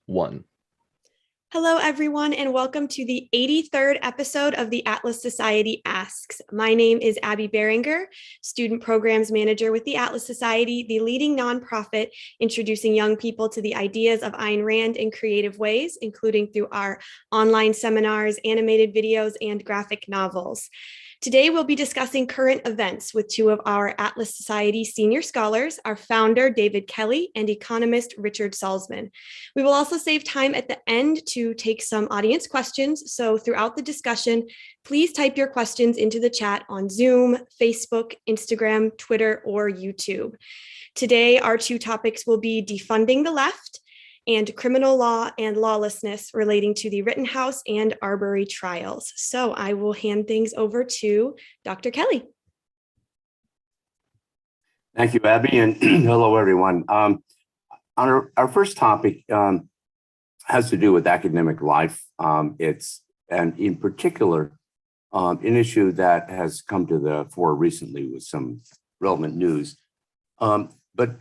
1. Hello, everyone, and welcome to the 83rd episode of the Atlas Society Asks. My name is Abby Beringer, Student Programs Manager with the Atlas Society, the leading nonprofit introducing young people to the ideas of Ayn Rand in creative ways, including through our online seminars, animated videos, and graphic novels. Today, we'll be discussing current events with two of our Atlas Society senior scholars, our founder, David Kelley, and economist, Richard Salsman. We will also save time at the end to take some audience questions. So throughout the discussion, please type your questions into the chat on Zoom, Facebook, Instagram, Twitter, or YouTube. Today, our two topics will be defunding the left and criminal law and lawlessness relating to the Rittenhouse and Arbury trials. So I will hand things over to Dr. Kelley. Thank you, Abby, and hello, everyone. Our first topic has to do with academic life. And in particular, an issue that has come to the fore recently with some relevant news. But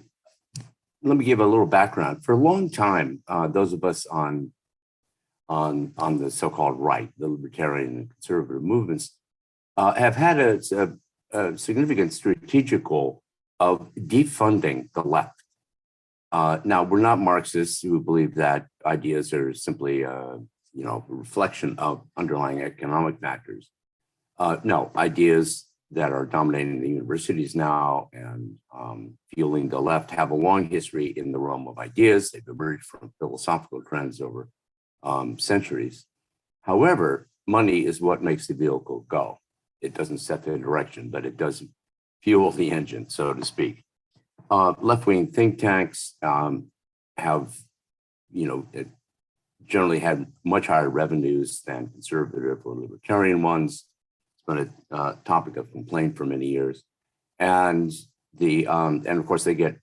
let me give a little background. For a long time, those of us on the so-called right, the libertarian and conservative movements, have had a significant strategic goal of defunding the left. Now, we're not Marxists who believe that ideas are simply a reflection of underlying economic factors. No, ideas that are dominating the universities now and fueling the left have a long history in the realm of ideas. They've emerged from philosophical trends over centuries. However, money is what makes the vehicle go. It doesn't set the direction, but it does fuel the engine, so to speak. Left-wing think tanks have, generally had much higher revenues than conservative or libertarian ones. Been a topic of complaint for many years, and of course they get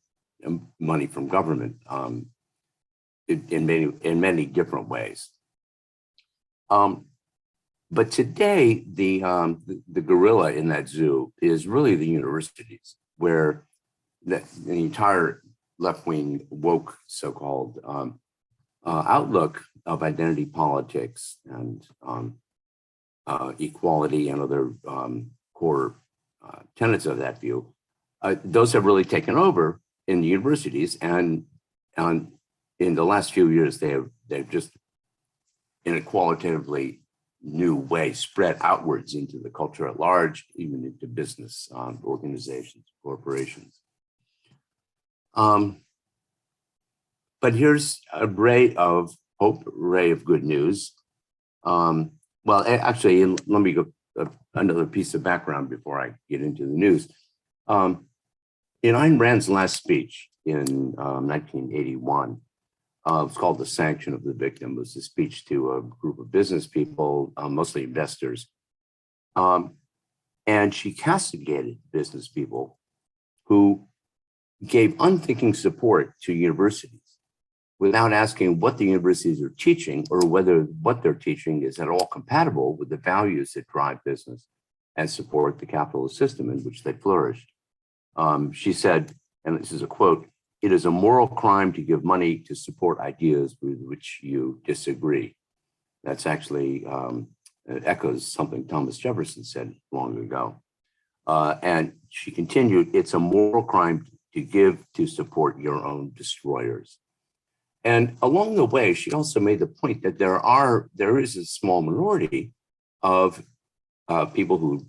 money from government in many different ways. But today the gorilla in that zoo is really the universities, where the entire left-wing woke so-called outlook of identity politics and equality and other core tenets of that view, those have really taken over in the universities, and in the last few years they've just in a qualitatively new way spread outwards into the culture at large, even into business organizations, corporations. But here's a ray of hope, a ray of good news. Well, actually, let me go another piece of background before I get into the news. In Ayn Rand's last speech in 1981, it's called The Sanction of the Victim. It was a speech to a group of business people, mostly investors. And she castigated business people who gave unthinking support to universities without asking what the universities are teaching or whether what they're teaching is at all compatible with the values that drive business and support the capitalist system in which they flourish. She said, and this is a quote, "It is a moral crime to give money to support ideas with which you disagree." That's actually echoes something Thomas Jefferson said long ago. And she continued, "It's a moral crime to give to support your own destroyers." And along the way, she also made the point that there is a small minority of people who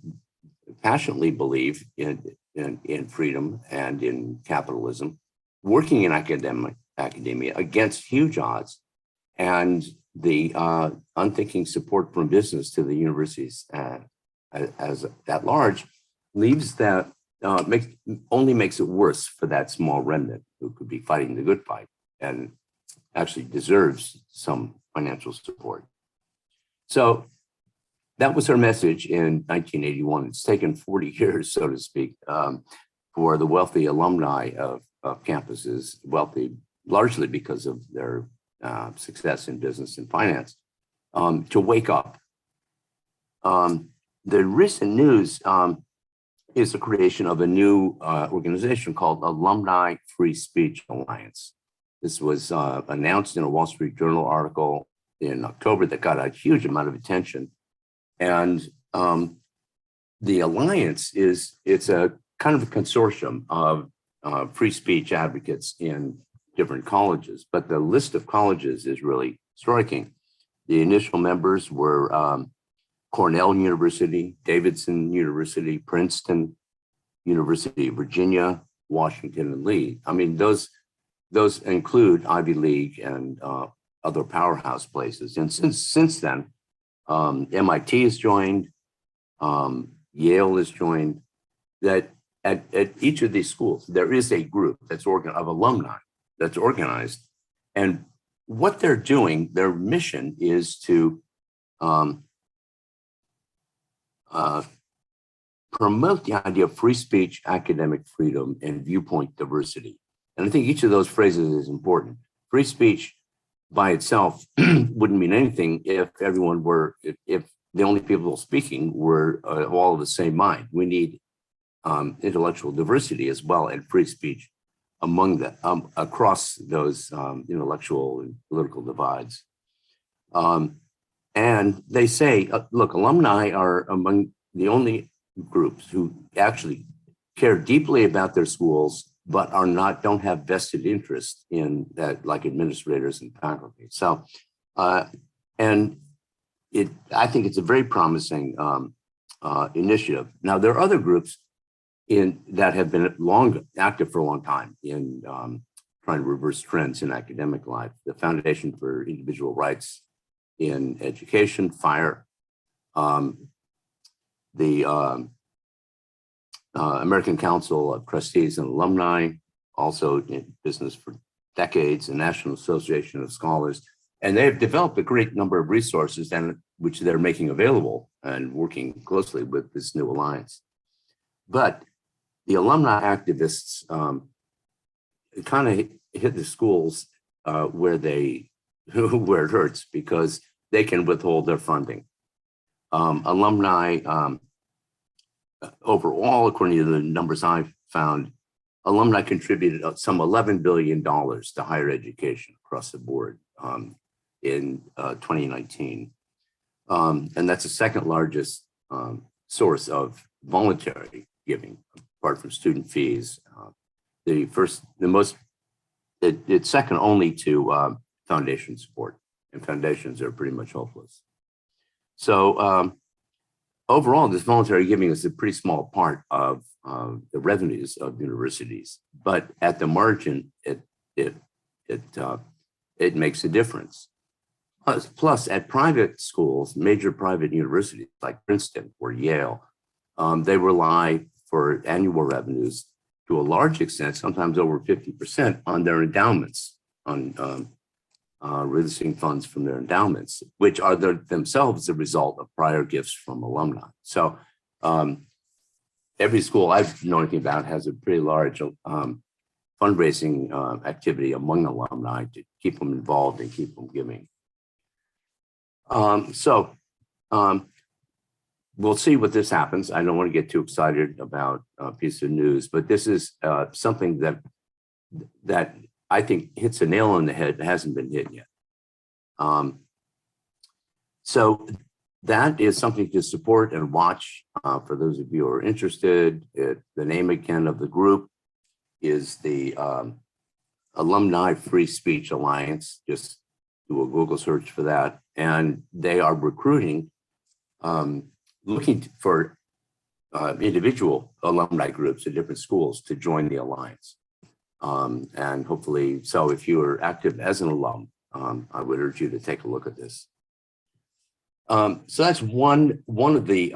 passionately believe in freedom and in capitalism, working in academia against huge odds, and the unthinking support from business to the universities as at large leaves that only makes it worse for that small remnant who could be fighting the good fight and actually deserves some financial support. So that was her message in 1981. It's taken 40 years, so to speak, for the wealthy alumni of campuses, wealthy largely because of their success in business and finance, to wake up. The recent news is the creation of a new organization called Alumni Free Speech Alliance. This was announced in a Wall Street Journal article in October that got a huge amount of attention. And the alliance it's a kind of a consortium of free speech advocates in different colleges, but the list of colleges is really striking. The initial members were Cornell University, Davidson University, Princeton, University of Virginia, Washington, and Lee. I mean, those include Ivy League and other powerhouse places. And since then, MIT has joined, Yale has joined. That at each of these schools, there is a group of alumni that's organized. And what they're doing, their mission is to promote the idea of free speech, academic freedom, and viewpoint diversity. And I think each of those phrases is important. Free speech by itself wouldn't mean anything if everyone were, if the only people speaking were all of the same mind. We need intellectual diversity as well, and free speech among the across those intellectual and political divides. And they say, look, alumni are among the only groups who actually care deeply about their schools, but don't have vested interest in that, like administrators and faculty. So, and I think it's a very promising initiative. Now, there are other groups that have been active for a long time in trying to reverse trends in academic life. The Foundation for Individual Rights in Education, FIRE, the American Council of Trustees and Alumni, also in business for decades, the National Association of Scholars. And they have developed a great number of resources which they're making available and working closely with this new alliance. But the alumni activists kind of hit the schools where it hurts, because they can withhold their funding. Alumni, overall, according to the numbers I've found, alumni contributed some $11 billion to higher education across the board in 2019. And that's the second largest source of voluntary giving, apart from student fees. It's second only to foundation support, and foundations are pretty much hopeless. So overall, this voluntary giving is a pretty small part of the revenues of universities, but at the margin, it makes a difference. Plus, at private schools, major private universities like Princeton or Yale, they rely for annual revenues to a large extent, sometimes over 50%, on their endowments, on releasing funds from their endowments, which are themselves a result of prior gifts from alumni. So every school I've known anything about has a pretty large fundraising activity among alumni to keep them involved and keep them giving. We'll see what this happens. I don't want to get too excited about a piece of news, but this is something that I think hits a nail on the head that hasn't been hit yet. So that is something to support and watch for those of you who are interested. The name again of the group is the Alumni Free Speech Alliance. Just do a Google search for that. And they are recruiting, looking for individual alumni groups at different schools to join the alliance. And hopefully, so if you are active as an alum, I would urge you to take a look at this. So that's one of the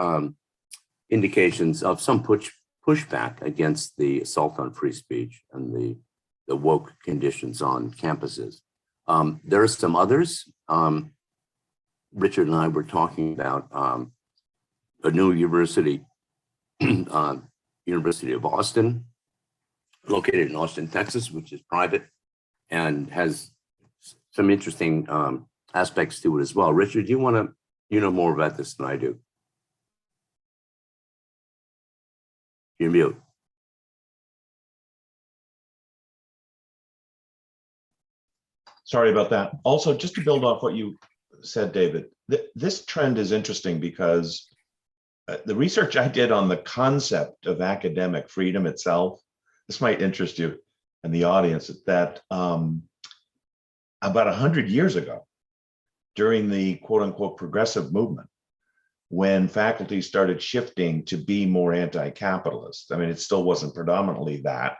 indications of some pushback against the assault on free speech and the woke conditions on campuses. There are some others. Richard and I were talking about a new university, University of Austin, located in Austin, Texas, which is private and has some interesting aspects to it as well. Richard, do you know more about this than I do? You're mute. Sorry about that. Also, just to build off what you said, David, this trend is interesting because the research I did on the concept of academic freedom itself, this might interest you and the audience, that about 100 years ago, during the quote unquote progressive movement, when faculty started shifting to be more anti-capitalist, I mean, it still wasn't predominantly that,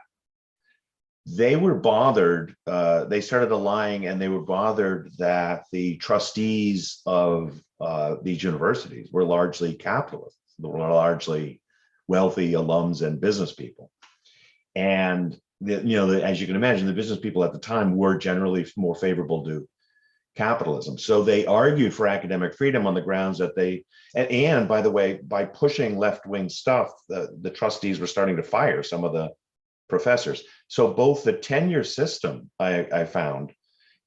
they were bothered, they started aligning, and they were bothered that the trustees of these universities were largely capitalists, they were largely wealthy alums and business people. And as you can imagine, the business people at the time were generally more favorable to capitalism. So they argued for academic freedom on the grounds that and by the way, by pushing left-wing stuff, the trustees were starting to fire some of the professors. So both the tenure system, I found,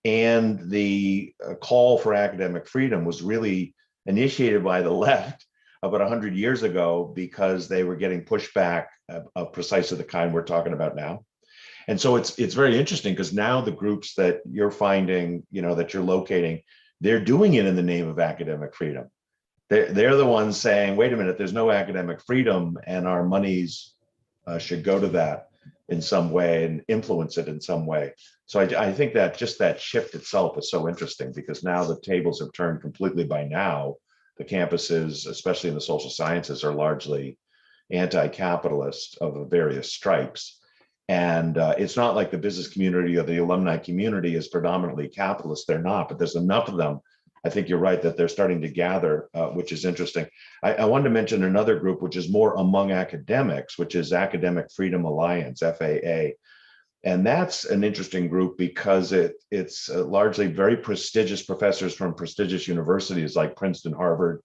and the call for academic freedom was really initiated by the left about 100 years ago, because they were getting pushback of precisely the kind we're talking about now. And so it's very interesting, because now the groups that you're finding, that you're locating, they're doing it in the name of academic freedom. They're the ones saying, wait a minute, there's no academic freedom, and our monies should go to that in some way and influence it in some way. So I think that just that shift itself is so interesting, because now the tables have turned completely. By now, the campuses, especially in the social sciences, are largely anti-capitalist of various stripes. And it's not like the business community or the alumni community is predominantly capitalist. They're not, but there's enough of them. I think you're right that they're starting to gather, which is interesting. I wanted to mention another group, which is more among academics, which is Academic Freedom Alliance, FAA. And that's an interesting group because it's largely very prestigious professors from prestigious universities like Princeton, Harvard,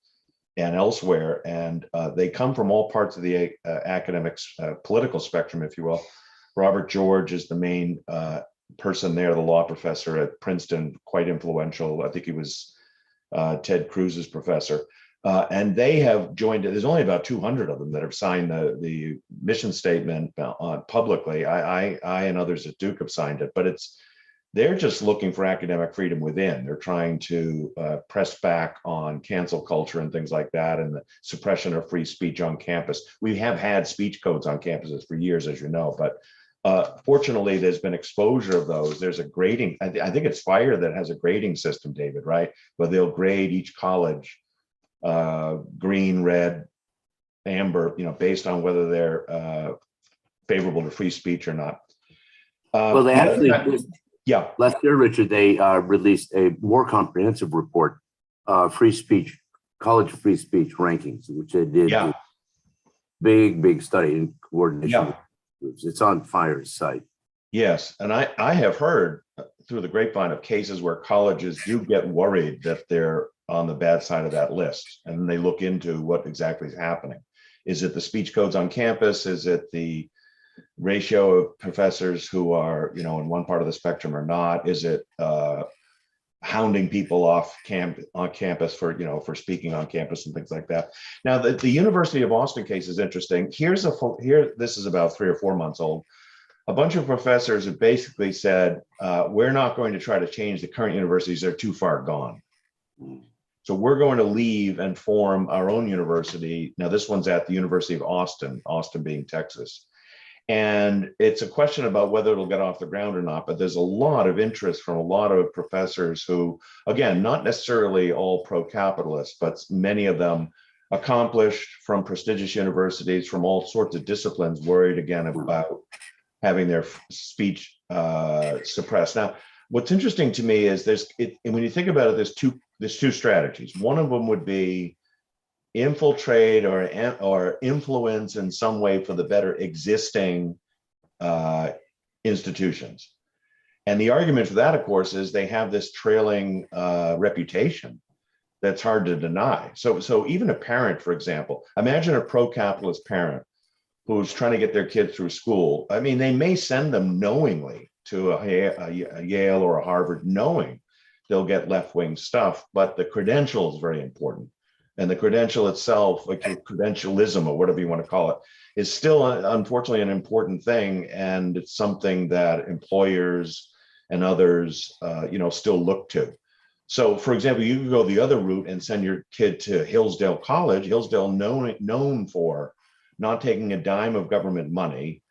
and elsewhere. And they come from all parts of the academics political spectrum, if you will. Robert George is the main person there, the law professor at Princeton, quite influential. I think he was Ted Cruz's professor. And they have joined it. There's only about 200 of them that have signed the mission statement publicly. I and others at Duke have signed it, but they're just looking for academic freedom within. They're trying to press back on cancel culture and things like that, and the suppression of free speech on campus. We have had speech codes on campuses for years, as you know, but fortunately, there's been exposure of those. There's a grading. I think it's FIRE that has a grading system, David, right? Where they'll grade each college green, red, amber, based on whether they're favorable to free speech or not. Well, they actually, last year, Richard, they released a more comprehensive report, free speech, college free speech rankings, which they did a big study in coordination with groups. It's on FIRE's site. Yes, and I have heard through the grapevine of cases where colleges do get worried that they're on the bad side of that list, and then they look into what exactly is happening. Is it the speech codes on campus? Is it the ratio of professors who are, in one part of the spectrum or not? Is it hounding people off on campus for speaking on campus and things like that? Now, the University of Austin case is interesting. This is about 3 or 4 months old. A bunch of professors have basically said, we're not going to try to change the current universities. They're too far gone. So we're going to leave and form our own university. Now, this one's at the University of Austin, Austin being Texas. And it's a question about whether it'll get off the ground or not, but there's a lot of interest from a lot of professors who, again, not necessarily all pro-capitalist, but many of them accomplished from prestigious universities, from all sorts of disciplines, worried again about having their speech suppressed. Now, what's interesting to me is and when you think about it, there's two strategies. One of them would be infiltrate or influence in some way for the better existing institutions. And the argument for that, of course, is they have this trailing reputation that's hard to deny. So even a parent, for example, imagine a pro-capitalist parent who's trying to get their kid through school. I mean, they may send them knowingly to a Yale or a Harvard, knowing they'll get left-wing stuff, but the credential is very important. And the credential itself, like credentialism or whatever you want to call it, is still, unfortunately, an important thing. And it's something that employers and others, still look to. So, for example, you could go the other route and send your kid to Hillsdale College. Hillsdale known for not taking a dime of government money,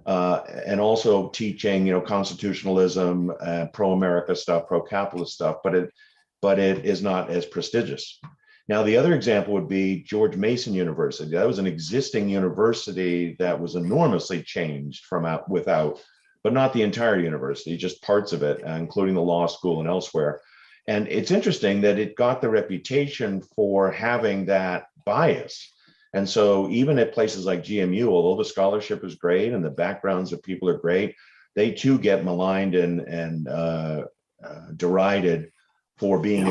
and also teaching, constitutionalism, pro-America stuff, pro-capitalist stuff, but it is not as prestigious. Now, the other example would be George Mason University. That was an existing university that was enormously changed from without, but not the entire university, just parts of it, including the law school and elsewhere. And it's interesting that it got the reputation for having that bias. And so even at places like GMU, although the scholarship is great and the backgrounds of people are great, they too get maligned and derided for being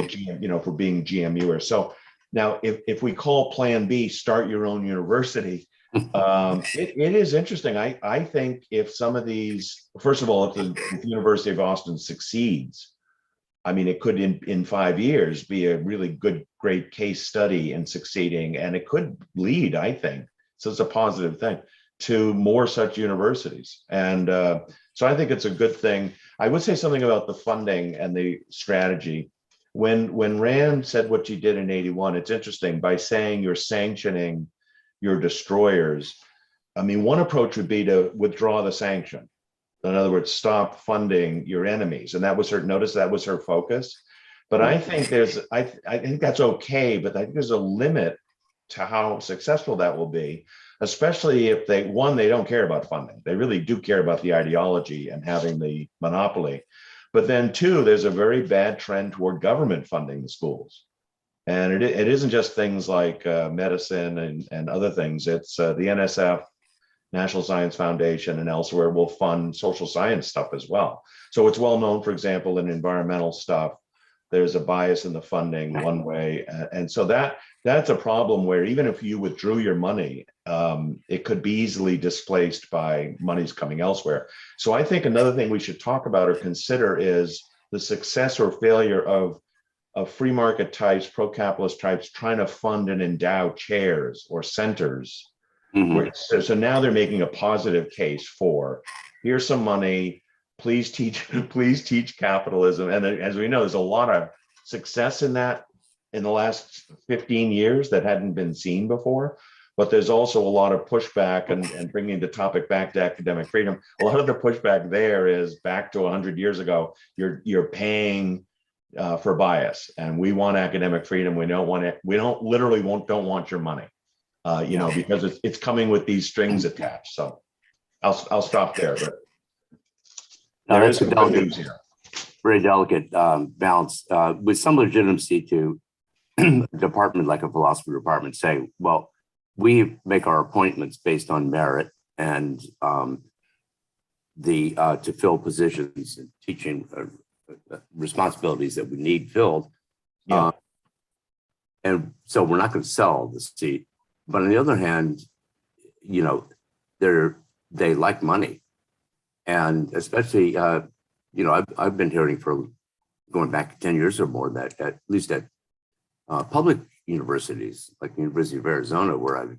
for being GMUers. So now, if we call Plan B, start your own university, it is interesting. I think if some of these, first of all, if the University of Austin succeeds, I mean, it could in 5 years be a really great case study in succeeding, and it could lead, I think, so it's a positive thing, to more such universities. And so I think it's a good thing. I would say something about the funding and the strategy. When Rand said what she did in 81, it's interesting, by saying you're sanctioning your destroyers. I mean, one approach would be to withdraw the sanction. In other words, stop funding your enemies. And that was her, notice that was her focus. But I think I think that's okay, but I think there's a limit to how successful that will be, especially if they don't care about funding. They really do care about the ideology and having the monopoly. But then two, there's a very bad trend toward government funding the schools. And it isn't just things like medicine and other things. It's the NSF, National Science Foundation, and elsewhere will fund social science stuff as well. So it's well known, for example, in environmental stuff, there's a bias in the funding one way. And so that's a problem where even if you withdrew your money, it could be easily displaced by monies coming elsewhere. So I think another thing we should talk about or consider is the success or failure of free market types, pro-capitalist types, trying to fund and endow chairs or centers. Mm-hmm. So now they're making a positive case for, here's some money, please teach capitalism. And as we know, there's a lot of success in that in the last 15 years that hadn't been seen before. But there's also a lot of pushback and bringing the topic back to academic freedom. A lot of the pushback there is back to 100 years ago. You're paying for bias, and we want academic freedom. We don't want it. We don't want your money, because it's coming with these strings attached. So I'll stop there. But there is some good news here. Very delicate balance with some legitimacy to a department like a philosophy department say, well, we make our appointments based on merit and to fill positions and teaching responsibilities that we need filled. Yeah. And so we're not going to sell the seat. But on the other hand, they like money. And especially, I've been hearing for going back 10 years or more that at least at public universities, like the University of Arizona, where I've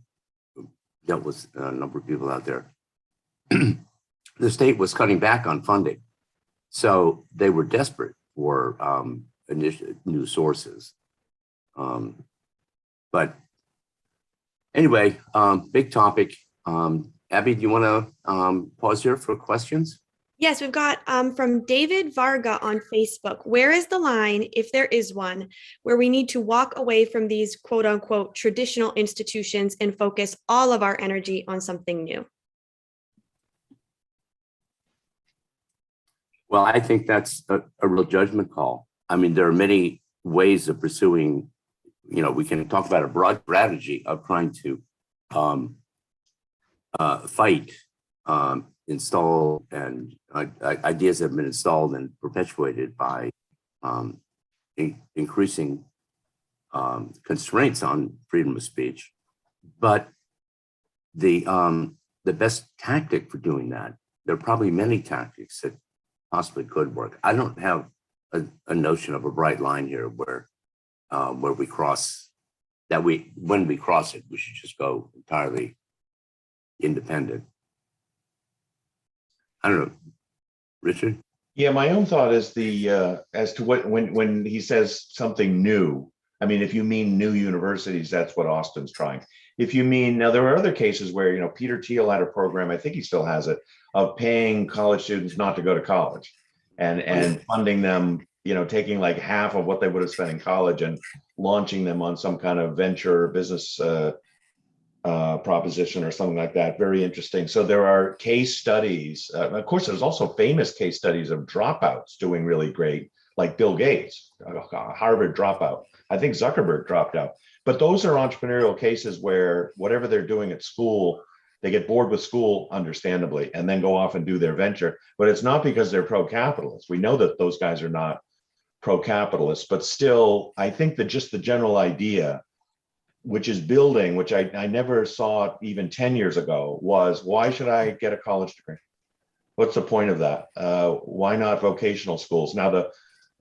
dealt with a number of people out there, the state was cutting back on funding. So they were desperate for new sources. But anyway, big topic. Abby, do you want to pause here for questions? Yes, we've got from David Varga on Facebook. Where is the line, if there is one, where we need to walk away from these quote unquote traditional institutions and focus all of our energy on something new? Well, I think that's a real judgment call. I mean, there are many ways of pursuing, we can talk about a broad strategy of trying to fight, install, and ideas that have been installed and perpetuated by increasing constraints on freedom of speech. But the best tactic for doing that, there are probably many tactics that possibly could work. I don't have a notion of a bright line here where we cross that. When we cross it, we should just go entirely independent. I don't know, Richard. Yeah, my own thought is as to what when he says something new. I mean, if you mean new universities, that's what Austin's trying. If you mean now, there are other cases where Peter Thiel had a program. I think he still has it of paying college students not to go to college, and funding them. Taking like half of what they would have spent in college and launching them on some kind of venture or business proposition or something like that. Very interesting. So there are case studies. Of course, there's also famous case studies of dropouts doing really great, like Bill Gates, a Harvard dropout. I think Zuckerberg dropped out. But those are entrepreneurial cases where whatever they're doing at school, they get bored with school, understandably, and then go off and do their venture. But it's not because they're pro-capitalist. We know that those guys are not pro-capitalist, but still, I think that just the general idea, which is building, which I never saw even 10 years ago, was why should I get a college degree? What's the point of that? Why not vocational schools? Now, the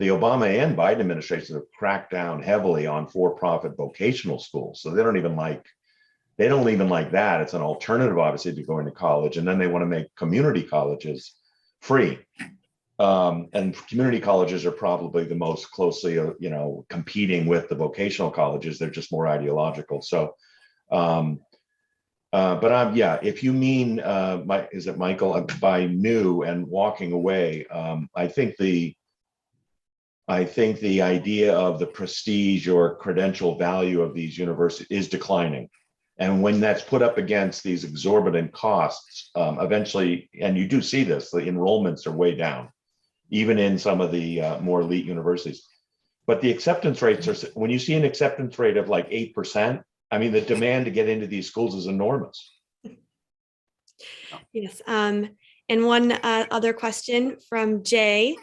Obama and Biden administrations have cracked down heavily on for-profit vocational schools. So they don't even like that. It's an alternative, obviously, to going to college. And then they want to make community colleges free. And community colleges are probably the most closely, competing with the vocational colleges. They're just more ideological. So, if you mean, is it Michael, by new and walking away? I think the idea of the prestige or credential value of these universities is declining. And when that's put up against these exorbitant costs, eventually, and you do see this, the enrollments are way down, even in some of the more elite universities. But the acceptance rates are, when you see an acceptance rate of like 8%, I mean, the demand to get into these schools is enormous. Yes. And one other question from Jay.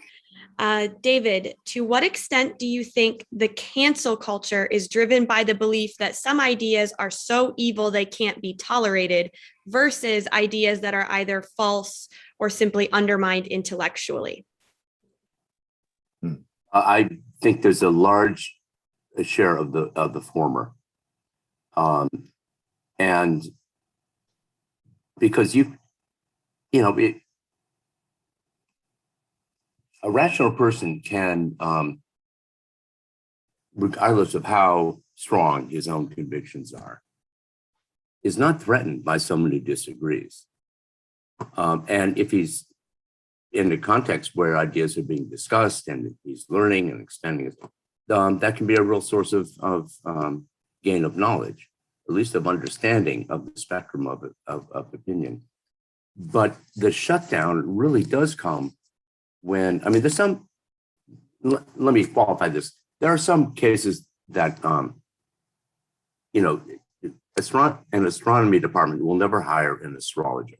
David, to what extent do you think the cancel culture is driven by the belief that some ideas are so evil they can't be tolerated versus ideas that are either false or simply undermined intellectually? I think there's a large share of the former, and because a rational person can, regardless of how strong his own convictions are, is not threatened by someone who disagrees, and if he's in the context where ideas are being discussed and he's learning and extending it, that can be a real source of gain of knowledge, at least of understanding of the spectrum of opinion. But the shutdown really does come when, I mean, there's some, let me qualify this. There are some cases that, an astronomy department will never hire an astrologer.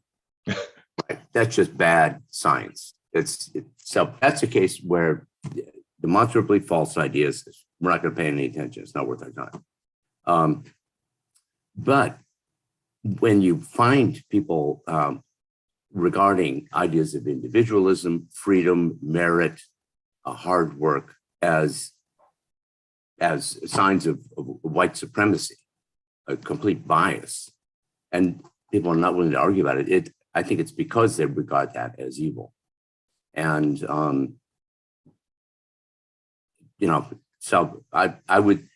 Right? That's just bad science. So that's a case where demonstrably false ideas, we're not going to pay any attention. It's not worth our time. But when you find people regarding ideas of individualism, freedom, merit, hard work as signs of white supremacy, a complete bias, and people are not willing to argue about it, I think it's because they regard that as evil. And, so I would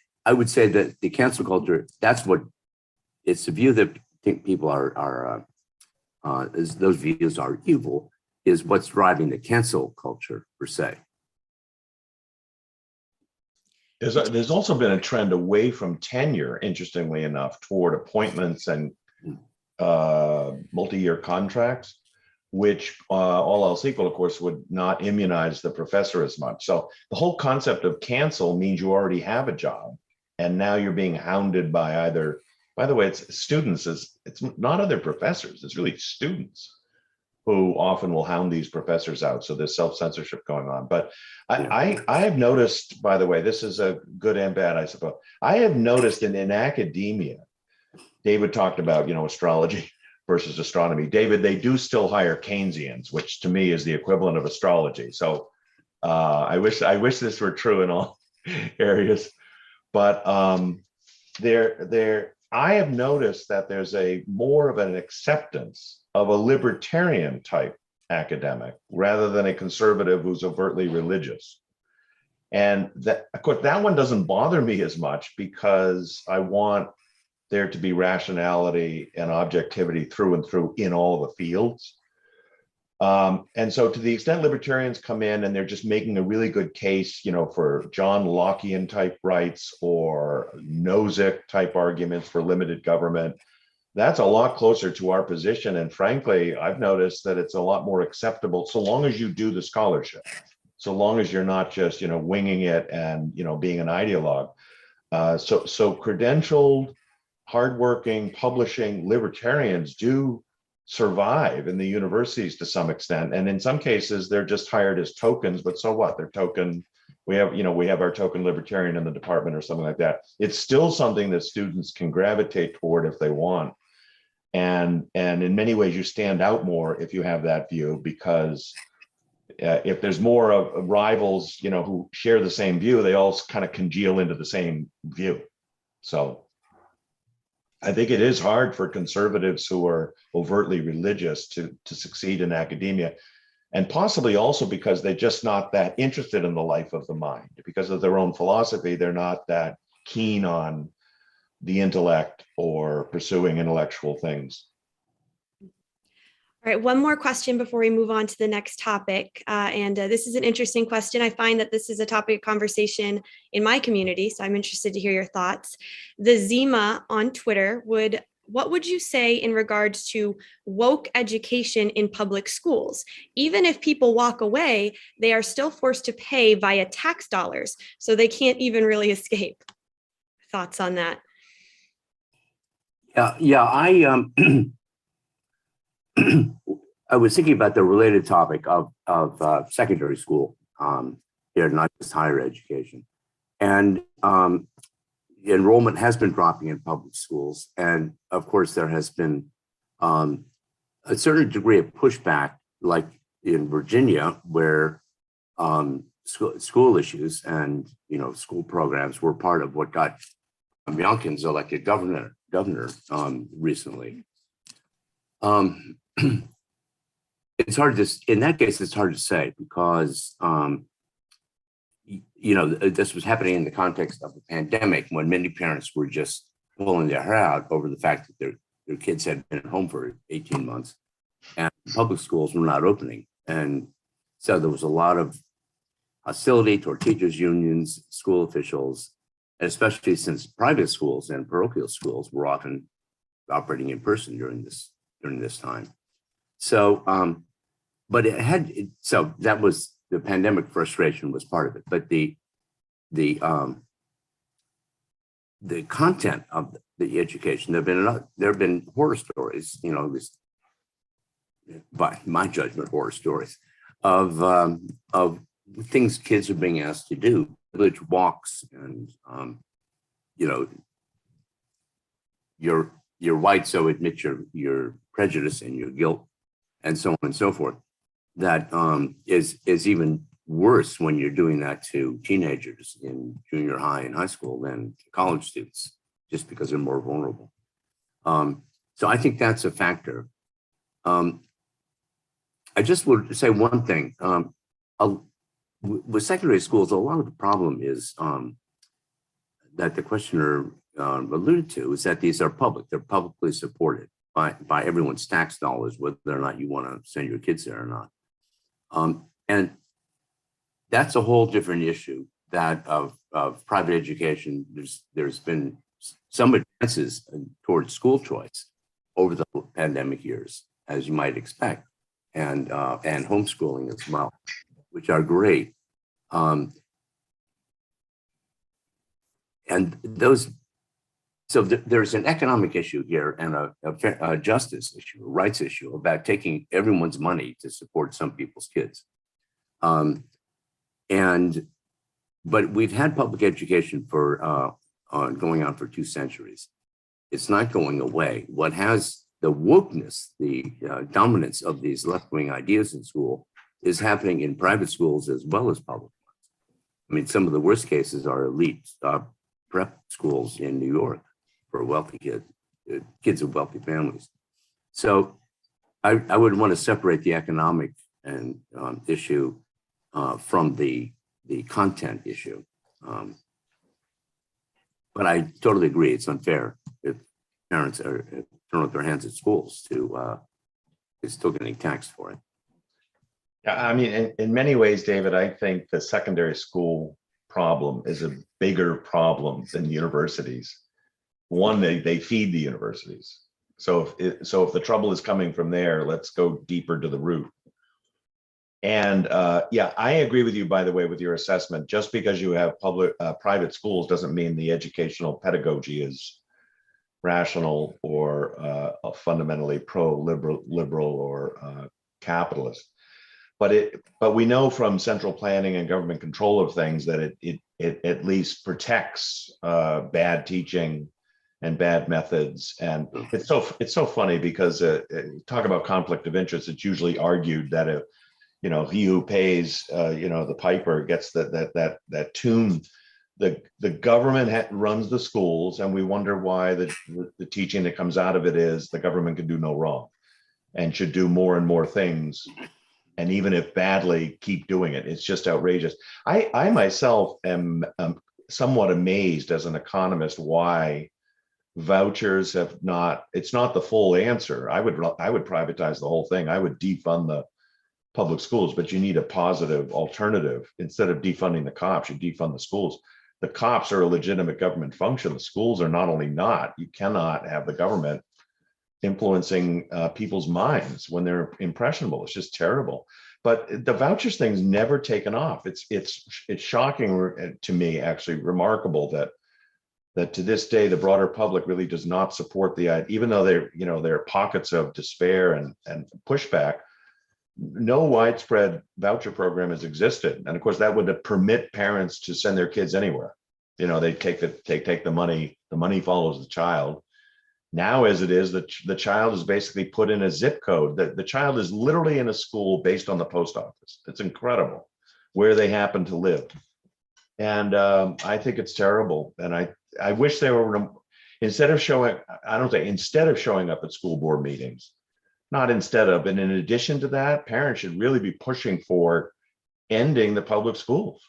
say that the cancel culture, that's what, it's the view that think people are those views are evil, is what's driving the cancel culture per se. There's also been a trend away from tenure, interestingly enough, toward appointments and multi-year contracts, which all else equal, of course, would not immunize the professor as much. So the whole concept of cancel means you already have a job, and now you're being hounded by either, by the way, it's students, it's not other professors, it's really students who often will hound these professors out. So there's self-censorship going on. But I have noticed, by the way, this is a good and bad, I suppose. I have noticed in academia, David talked about, astrology versus astronomy. David, they do still hire Keynesians, which to me is the equivalent of astrology. So I wish this were true in all areas. But I have noticed that there's a more of an acceptance of a libertarian type academic rather than a conservative who's overtly religious. And that, of course, that one doesn't bother me as much because I want there to be rationality and objectivity through and through in all the fields. And so to the extent libertarians come in and they're just making a really good case, for John Lockean type rights or Nozick type arguments for limited government, that's a lot closer to our position. And frankly, I've noticed that it's a lot more acceptable so long as you do the scholarship, so long as you're not just, winging it and, being an ideologue. So credentialed, hardworking, publishing libertarians do survive in the universities to some extent. And in some cases, they're just hired as tokens, but so what? They're token. We have our token libertarian in the department or something like that. It's still something that students can gravitate toward if they want. And in many ways, you stand out more if you have that view, because if there's more of rivals, who share the same view, they all kind of congeal into the same view. So I think it is hard for conservatives who are overtly religious to succeed in academia, and possibly also because they're just not that interested in the life of the mind. Because of their own philosophy, they're not that keen on the intellect or pursuing intellectual things. All right, one more question before we move on to the next topic. This is an interesting question. I find that this is a topic of conversation in my community, so I'm interested to hear your thoughts. The Zima on Twitter what would you say in regards to woke education in public schools? Even if people walk away, they are still forced to pay via tax dollars, so they can't even really escape. Thoughts on that? I I was thinking about the related topic of secondary school here, not just higher education, and enrollment has been dropping in public schools, and of course there has been a certain degree of pushback, like in Virginia, where school issues and school programs were part of what got Youngkin's elected governor recently. It's hard to, in that case, it's hard to say because, this was happening in the context of the pandemic when many parents were just pulling their hair out over the fact that their kids had been at home for 18 months and public schools were not opening. And so there was a lot of hostility toward teachers' unions, school officials, especially since private schools and parochial schools were often operating in person during this time. So, so that was the pandemic frustration was part of it. But the content of the education, there have been horror stories, by my judgment, horror stories of things kids are being asked to do, village walks, and you're white, so admit your prejudice and your guilt, and so on and so forth. That is even worse when you're doing that to teenagers in junior high and high school than college students, just because they're more vulnerable. So I think that's a factor. I just would say one thing. With secondary schools, a lot of the problem is that the questioner alluded to is that these are public. They're publicly supported by everyone's tax dollars, whether or not you want to send your kids there or not. And that's a whole different issue, that of private education. There's been some advances towards school choice over the pandemic years, as you might expect, and homeschooling as well, which are great. And those, so there's an economic issue here and a justice issue, a rights issue about taking everyone's money to support some people's kids. But we've had public education for going on for 2 centuries. It's not going away. What has the wokeness, the dominance of these left-wing ideas in school is happening in private schools as well as public ones. I mean, some of the worst cases are elite prep schools in New York for wealthy kids of wealthy families. So I would want to separate the economic and issue from the content issue. But I totally agree. It's unfair if parents are throwing up their hands at schools to is still getting taxed for it. Yeah, I mean, in many ways, David, I think the secondary school problem is a bigger problem than universities. One, they feed the universities. So if the trouble is coming from there, let's go deeper to the root. And yeah, I agree with you, by the way, with your assessment. Just because you have private schools doesn't mean the educational pedagogy is rational or fundamentally pro-liberal or capitalist. But we know from central planning and government control of things that it at least protects bad teaching and bad methods. And it's so funny because talk about conflict of interest. It's usually argued that if he who pays the piper gets that tune. The government runs the schools, and we wonder why the teaching that comes out of it is the government can do no wrong and should do more and more things. And even if badly, keep doing it. It's just outrageous. I myself am somewhat amazed as an economist why vouchers have not. It's not the full answer. I would privatize the whole thing. I would defund the public schools, but you need a positive alternative. Instead of defunding the cops, you defund the schools. The cops are a legitimate government function. The schools are not only not. You cannot have the government influencing people's minds when they're impressionable. It's just terrible. But the vouchers thing's never taken off. It's shocking to me, actually remarkable that to this day the broader public really does not support the idea, even though there are pockets of despair and pushback. No widespread voucher program has existed, and of course that would permit parents to send their kids anywhere. They take the money. The money follows the child. Now, as it is, the child is basically put in a zip code. The child is literally in a school based on the post office. It's incredible where they happen to live, and I think it's terrible. And I wish they were instead of showing up at school board meetings. Not instead of, and in addition to that, parents should really be pushing for ending the public schools.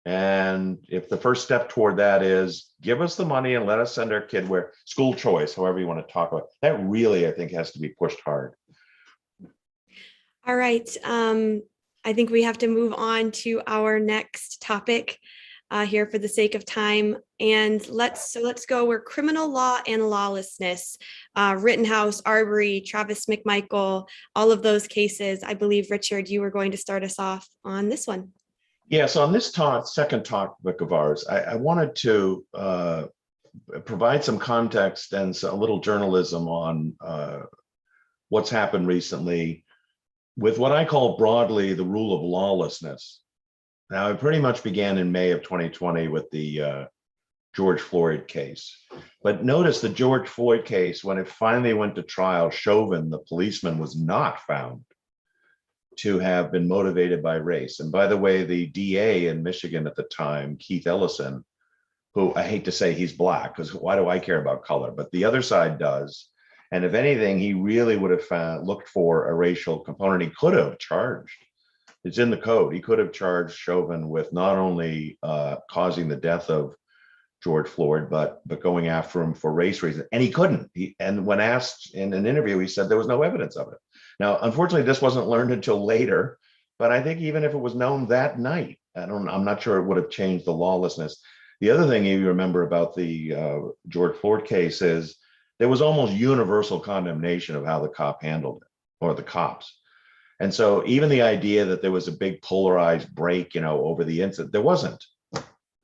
And if the first step toward that is give us the money and let us send our kid where school choice, however you want to talk about, that really, I think, has to be pushed hard. All right. I think we have to move on to our next topic here for the sake of time. And let's go. We're criminal law and lawlessness, Rittenhouse, Arbury, Travis McMichael, all of those cases. I believe, Richard, you were going to start us off on this one. Yeah, so on this second topic of ours, I wanted to provide some context and a little journalism on what's happened recently with what I call broadly the rule of lawlessness. Now, it pretty much began in May of 2020 with the George Floyd case. But notice the George Floyd case, when it finally went to trial, Chauvin, the policeman, was not found to have been motivated by race. And by the way, the DA in Michigan at the time, Keith Ellison, who I hate to say he's black, because why do I care about color? But the other side does. And if anything, he really would have looked for a racial component. He could have charged. It's in the code. He could have charged Chauvin with not only causing the death of George Floyd, but going after him for race reasons. And he couldn't. And when asked in an interview, he said there was no evidence of it. Now, unfortunately, this wasn't learned until later. But I think even if it was known that night, I'm not sure it would have changed the lawlessness. The other thing you remember about the George Floyd case is there was almost universal condemnation of how the cop handled it, or the cops. And so even the idea that there was a big polarized break, over the incident, there wasn't.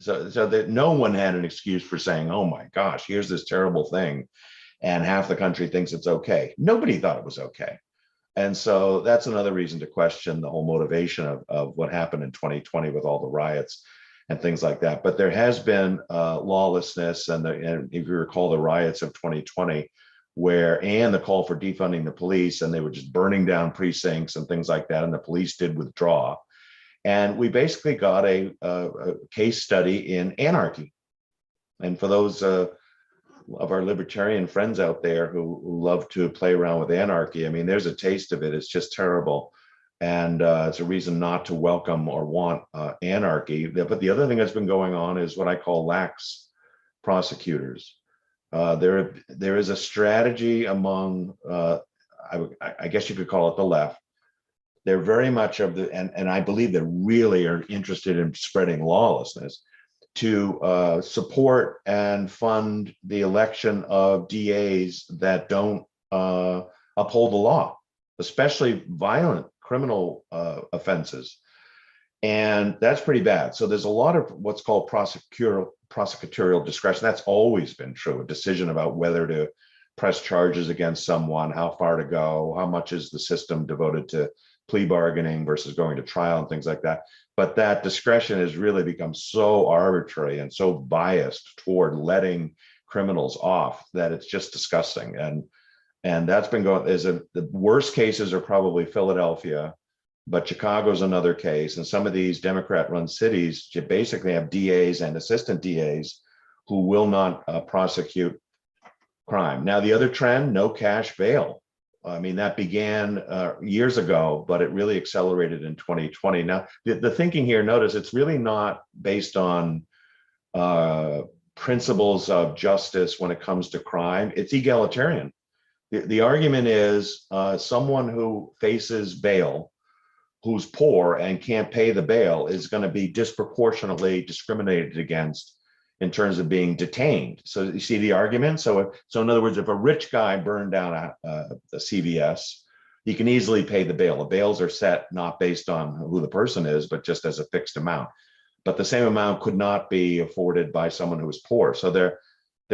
So that no one had an excuse for saying, oh my gosh, here's this terrible thing, and half the country thinks it's okay. Nobody thought it was okay. And so that's another reason to question the whole motivation of what happened in 2020 with all the riots and things like that. But there has been lawlessness, and if you recall the riots of 2020, and the call for defunding the police, and they were just burning down precincts and things like that, and the police did withdraw. And we basically got a case study in anarchy. And for those of our libertarian friends out there who love to play around with anarchy, I mean, there's a taste of it. It's just terrible. And it's a reason not to welcome or want anarchy. But the other thing that's been going on is what I call lax prosecutors. There is a strategy among, I guess you could call it the left. They're very much of the, and I believe they really are interested in spreading lawlessness, to support and fund the election of DAs that don't uphold the law, especially violent criminal offenses. And that's pretty bad. So there's a lot of what's called prosecutorial discretion. That's always been true, a decision about whether to press charges against someone, how far to go, how much is the system devoted to plea bargaining versus going to trial and things like that. But that discretion has really become so arbitrary and so biased toward letting criminals off that it's just disgusting. And that's been going, the worst cases are probably Philadelphia, but Chicago's another case. And some of these Democrat-run cities basically have DAs and assistant DAs who will not prosecute crime. Now, the other trend, no cash bail. I mean, that began years ago, but it really accelerated in 2020. Now, the thinking here, notice it's really not based on principles of justice when it comes to crime. It's egalitarian. The argument is someone who faces bail, who's poor and can't pay the bail, is going to be disproportionately discriminated against in terms of being detained. So you see the argument? So in other words, if a rich guy burned down a CVS, he can easily pay the bail. The bails are set not based on who the person is, but just as a fixed amount. But the same amount could not be afforded by someone who is poor. So they're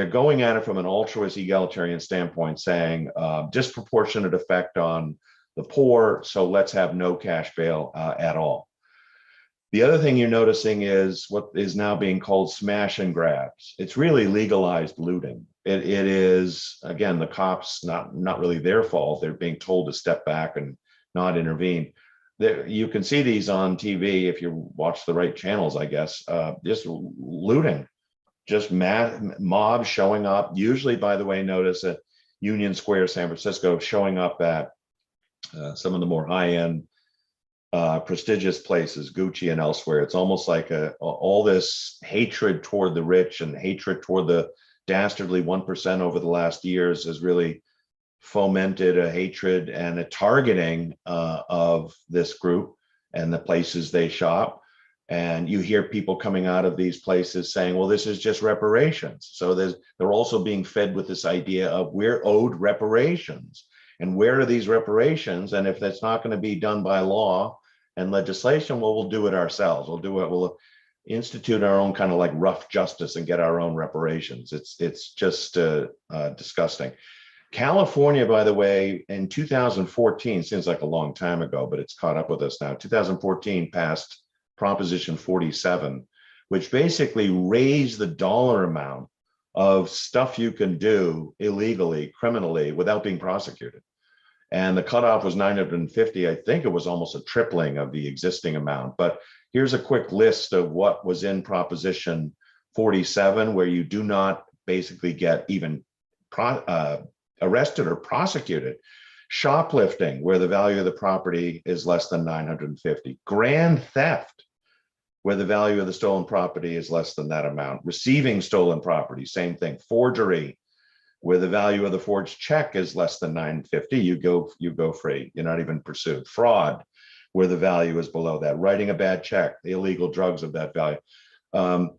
going at it from an altruist egalitarian standpoint, saying disproportionate effect on the poor, so let's have no cash bail at all. The other thing you're noticing is what is now being called smash and grabs. It's really legalized looting. It is, again, the cops, not really their fault. They're being told to step back and not intervene. You can see these on TV if you watch the right channels, I guess, just looting, just mobs showing up. Usually, by the way, notice at Union Square, San Francisco, showing up at some of the more high-end prestigious places, Gucci and elsewhere. It's almost like all this hatred toward the rich and hatred toward the dastardly 1% over the last years has really fomented a hatred and a targeting of this group and the places they shop. And you hear people coming out of these places saying, well, this is just reparations. So they're also being fed with this idea of we're owed reparations. And where are these reparations? And if that's not going to be done by law and legislation, well, we'll do it ourselves. We'll institute our own kind of like rough justice and get our own reparations. It's just disgusting. California, by the way, in 2014, seems like a long time ago, but it's caught up with us now. 2014 passed Proposition 47, which basically raised the dollar amount of stuff you can do illegally, criminally, without being prosecuted. And the cutoff was 950. I think it was almost a tripling of the existing amount. But here's a quick list of what was in Proposition 47, where you do not basically get even arrested or prosecuted. Shoplifting, where the value of the property is less than 950. Grand theft, where the value of the stolen property is less than that amount. Receiving stolen property, same thing. Forgery, where the value of the forged check is less than 950, you go free. You're not even pursued. Fraud, where the value is below that. Writing a bad check, the illegal drugs of that value.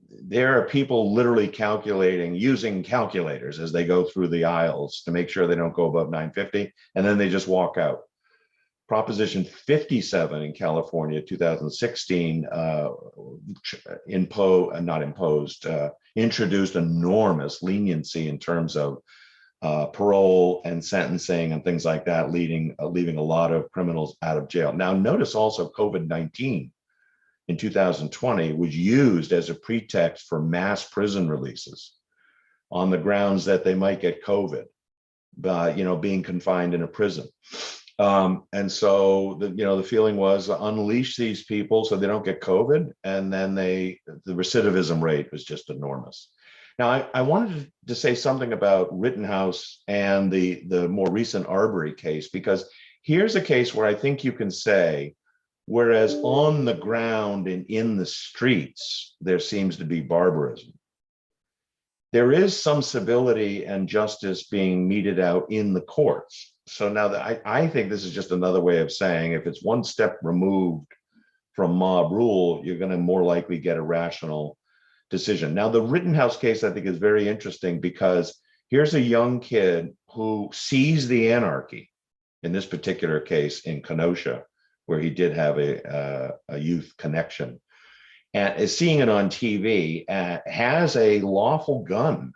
There are people literally calculating, using calculators as they go through the aisles to make sure they don't go above 950, and then they just walk out. Proposition 57 in California, 2016, introduced enormous leniency in terms of parole and sentencing and things like that, leaving a lot of criminals out of jail. Now, notice also COVID-19 in 2020 was used as a pretext for mass prison releases on the grounds that they might get COVID by, being confined in a prison. And so the feeling was unleash these people so they don't get COVID, and then the recidivism rate was just enormous. Now, I wanted to say something about Rittenhouse and the more recent Arbury case, because Here's a case where I think you can say, whereas on the ground and in the streets, there seems to be barbarism, there is some civility and justice being meted out in the courts. So now that I think this is just another way of saying, if it's one step removed from mob rule, you're going to more likely get a rational decision. Now, the Rittenhouse case, I think, is very interesting because here's a young kid who sees the anarchy, in this particular case in Kenosha, where he did have a youth connection, and is seeing it on TV, has a lawful gun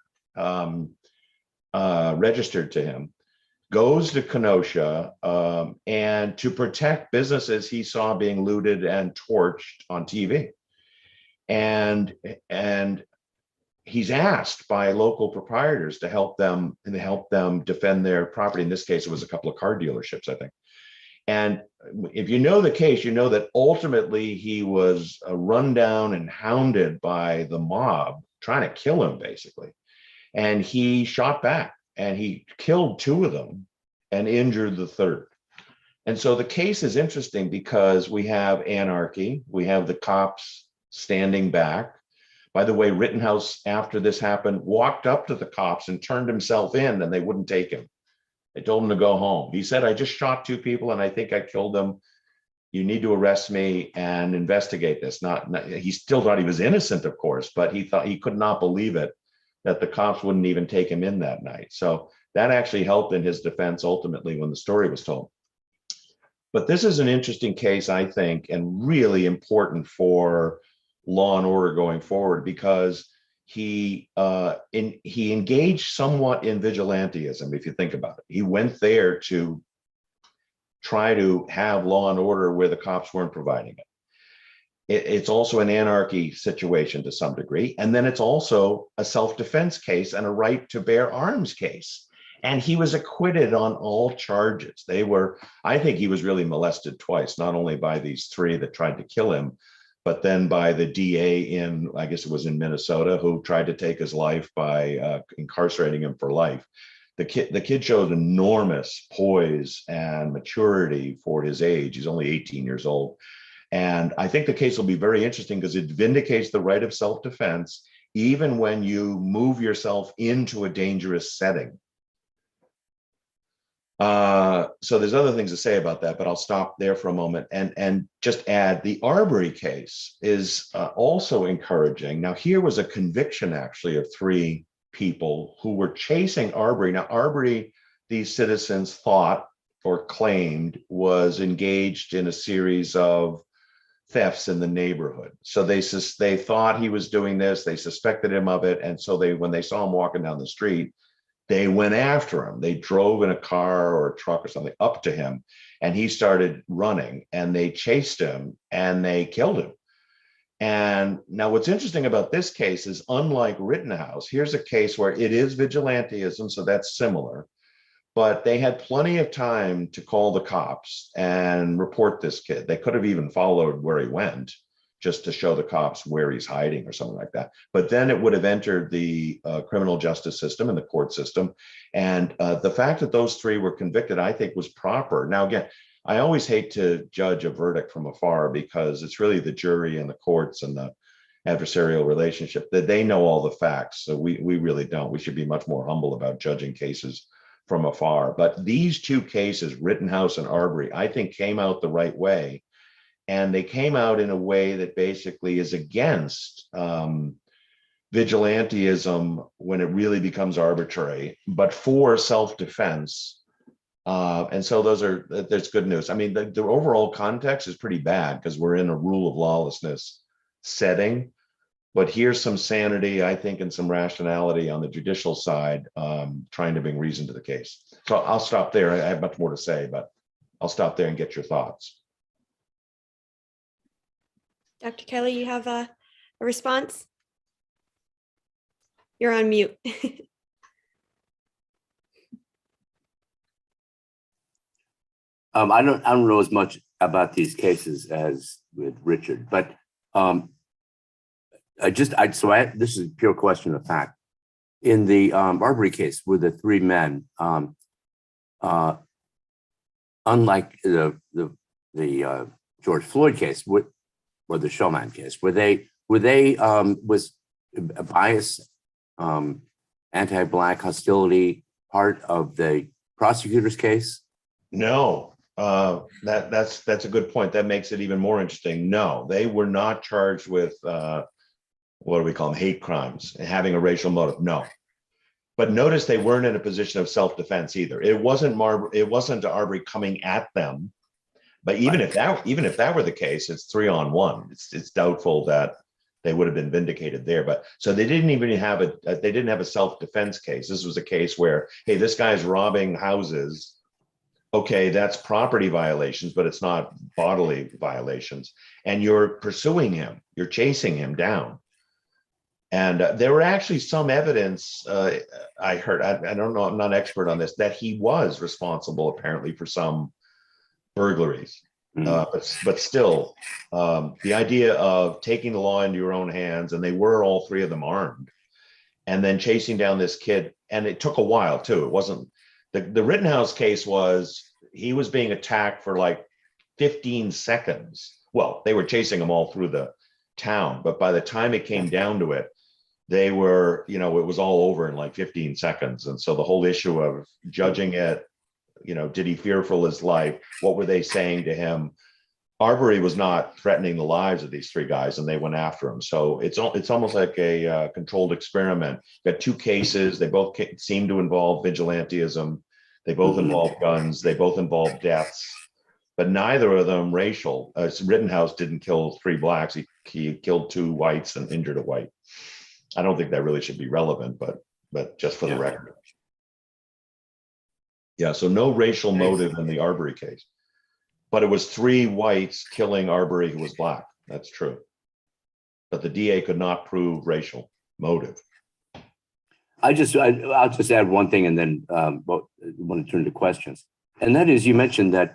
registered to him, goes to Kenosha, and to protect businesses he saw being looted and torched on TV. And he's asked by local proprietors to help them defend their property. In this case, it was a couple of car dealerships, I think. And if you know the case, you know that ultimately he was run down and hounded by the mob, trying to kill him, basically. And he shot back and he killed two of them and injured the third. And so the case is interesting because we have anarchy, we have the cops standing back. By the way, Rittenhouse, after this happened, walked up to the cops and turned himself in, and they wouldn't take him. They told him to go home. He said, I just shot two people and I think I killed them. You need to arrest me and investigate this. He still thought he was innocent, of course, but he thought he could not believe it that the cops wouldn't even take him in that night. So that actually helped in his defense ultimately when the story was told. But this is an interesting case, I think, and really important for law and order going forward, because he engaged somewhat in vigilantism, if you think about it. He went there to try to have law and order where the cops weren't providing it. It's also an anarchy situation to some degree. And then it's also a self-defense case and a right to bear arms case. And he was acquitted on all charges. I think he was really molested twice, not only by these three that tried to kill him, but then by the DA in, I guess it was in Minnesota, who tried to take his life by incarcerating him for life. The kid showed enormous poise and maturity for his age. He's only 18 years old. And I think the case will be very interesting because it vindicates the right of self-defense, even when you move yourself into a dangerous setting. So there's other things to say about that, but I'll stop there for a moment and just add the Arbury case is also encouraging. Now, here was a conviction actually of three people who were chasing Arbury. Now, Arbury, these citizens thought or claimed was engaged in a series of thefts in the neighborhood. So they thought he was doing this, they suspected him of it. And so when they saw him walking down the street, they went after him. They drove in a car or a truck or something up to him, and he started running, and they chased him and they killed him. And now what's interesting about this case is, unlike Rittenhouse, here's a case where it is vigilantism, so that's similar, but they had plenty of time to call the cops and report this kid. They could have even followed where he went just to show the cops where he's hiding or something like that. But then it would have entered the criminal justice system and the court system. And the fact that those three were convicted, I think, was proper. Now, again, I always hate to judge a verdict from afar because it's really the jury and the courts and the adversarial relationship that they know all the facts. So we really don't. We should be much more humble about judging cases from afar. But these two cases, Rittenhouse and Arbury, I think came out the right way. And they came out in a way that basically is against vigilantism when it really becomes arbitrary, but for self-defense. And so there's good news. I mean, the overall context is pretty bad because we're in a rule of lawlessness setting. But here's some sanity, I think, and some rationality on the judicial side, trying to bring reason to the case. So I'll stop there. I have much more to say, but I'll stop there and get your thoughts. Dr. Kelley, you have a response? You're on mute. I don't know as much about these cases as with Richard, but this is a pure question of fact. In the Arbury case with the three men, unlike the George Floyd case or the Showman case, were they was a bias, anti-Black hostility part of the prosecutor's case? No, that's a good point. That makes it even more interesting. No, they were not charged with what do we call them, hate crimes and having a racial motive. No, but notice they weren't in a position of self-defense either. It wasn't Arbery coming at them. But even if that were the case, it's 3-on-1. It's doubtful that they would have been vindicated there. But so they didn't even have a self-defense case. This was a case where, hey, this guy's robbing houses. Okay, that's property violations, but it's not bodily violations. And you're pursuing him, you're chasing him down. And there were actually some evidence, I heard, I don't know, I'm not an expert on this, that he was responsible apparently for some burglaries. But still, the idea of taking the law into your own hands, and they were all three of them armed, and then chasing down this kid, and it took a while too. It wasn't, the Rittenhouse case was, he was being attacked for like 15 seconds. Well, they were chasing him all through the town, but by the time it came down to it, they were, it was all over in like 15 seconds. And so the whole issue of judging it, did he fear for his life? What were they saying to him? Arbury was not threatening the lives of these three guys, and they went after him. So it's almost like a controlled experiment. Got two cases. They both seem to involve vigilantism. They both involve guns. They both involve deaths, but neither of them racial. Rittenhouse didn't kill three blacks. He killed two whites and injured a white. I don't think that really should be relevant, but just for the record. Yeah, so no racial motive in the Arbury case, but it was three whites killing Arbury, who was black. That's true. But the DA could not prove racial motive. I'll just add one thing, and then want to turn to questions. And that is, you mentioned that